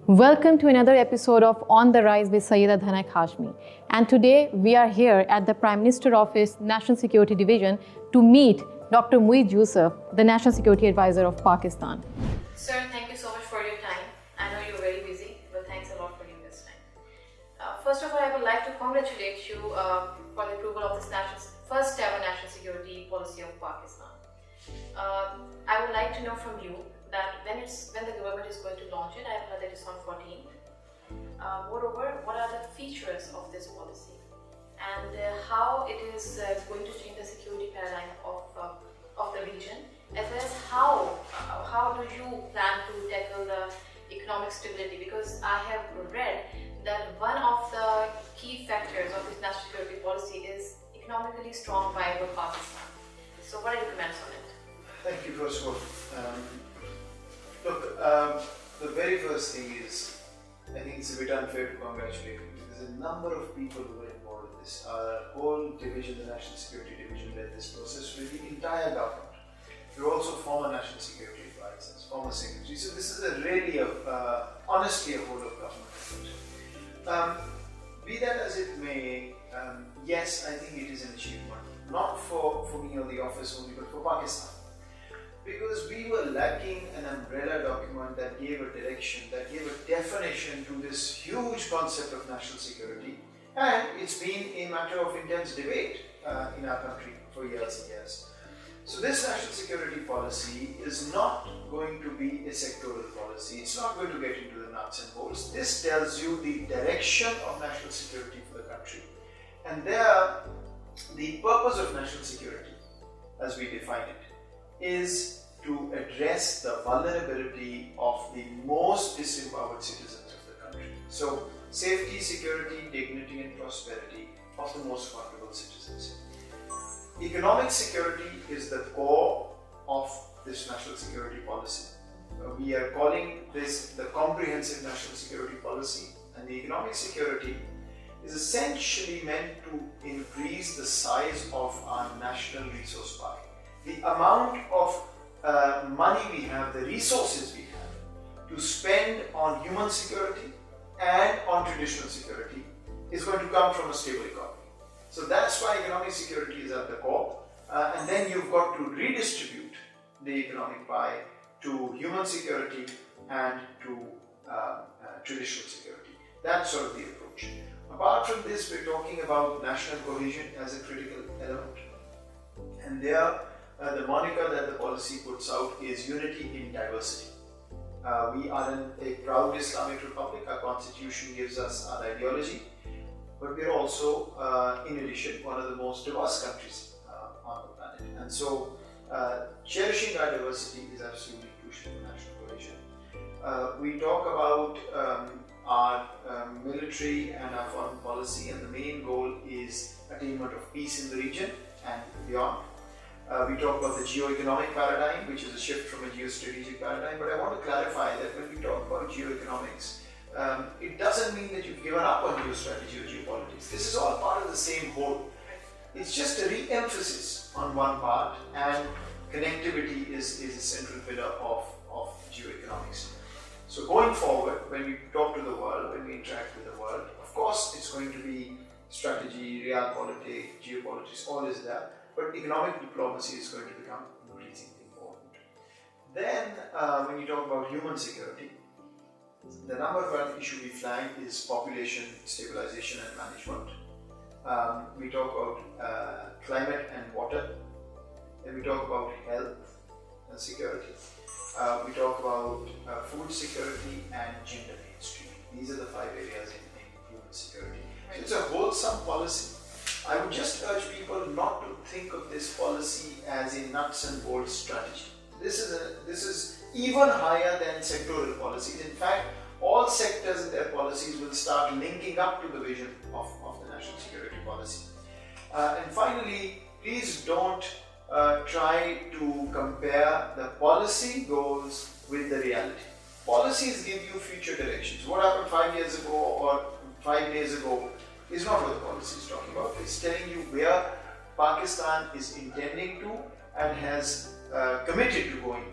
Welcome to another episode of On the Rise with Sayyida Dhanai Hashmi. And today we are here at the Prime Minister Office National Security Division to meet Dr. Moeed Yusaf, the National Security Advisor of Pakistan. Sir, thank you so much for your time. I know you're very busy, but thanks a lot for giving this time. First of all, I would like to congratulate you for the approval of this first ever national security policy of Pakistan. I would like to know from you that when the government is going to launch it, I have heard that it's on 14th. Moreover, what are the features of this policy and how it is going to change the security paradigm of the region, as well as how do you plan to tackle the economic stability? Because I have read that one of the key factors of this national security policy is economically strong, viable Pakistan. So what are your comments on it? Thank you, first of all. The very first thing is, I think it's a bit unfair to congratulate you. There's a number of people who were involved in this. Our whole division, the National Security Division, led this process with the entire government. We're also former National Security Advisors, former secretaries. So this is honestly a whole of government effort. Be that as it may, yes, I think it is an achievement. Not for me or the office only, but for Pakistan. Because we were lacking an umbrella document that gave a direction, that gave a definition to this huge concept of national security. And it's been a matter of intense debate in our country for years and years. So this national security policy is not going to be a sectoral policy. It's not going to get into the nuts and bolts. This tells you the direction of national security for the country. And there, the purpose of national security, as we define it, is to address the vulnerability of the most disempowered citizens of the country. So, safety, security, dignity and prosperity of the most vulnerable citizens. Economic security is the core of this national security policy. We are calling this the comprehensive national security policy, and the economic security is essentially meant to increase the size of our national resource pie. The amount of money we have, the resources we have to spend on human security and on traditional security is going to come from a stable economy. So that's why economic security is at the core. And then you've got to redistribute the economic pie to human security and to traditional security. That's sort of the approach. Apart from this, we're talking about national cohesion as a critical element. And there, the moniker that the policy puts out is unity in diversity. We are a proud Islamic republic. Our constitution gives us our ideology, but we are also, in addition, one of the most diverse countries on the planet. And so, cherishing our diversity is absolutely crucial for national cohesion. We talk about our military and our foreign policy, and the main goal is attainment of peace in the region and beyond. We talk about the geo-economic paradigm, which is a shift from a geostrategic paradigm, but I want to clarify that when we talk about geoeconomics, it doesn't mean that you've given up on geostrategy or geopolitics. This is all part of the same whole. It's just a re-emphasis on one part, and connectivity is a central pillar of geoeconomics. So going forward, when we talk to the world, when we interact with the world, of course it's going to be strategy, realpolitik, geopolitics, all is there. But economic diplomacy is going to become increasingly important. Then, when you talk about human security, the number one issue we flag is population stabilization and management. We talk about climate and water. Then we talk about health and security. We talk about food security and gender mainstreaming. These are the 5 areas in human security. So it's a wholesome policy. I would just urge people not to think of this policy as a nuts and bolts strategy. This is even higher than sectoral policies. In fact, all sectors in their policies will start linking up to the vision of the national security policy. And finally, please don't try to compare the policy goals with the reality. Policies give you future directions. What happened 5 years ago or 5 days ago is not what the policy is talking about. It's telling you where Pakistan is intending to and has committed to going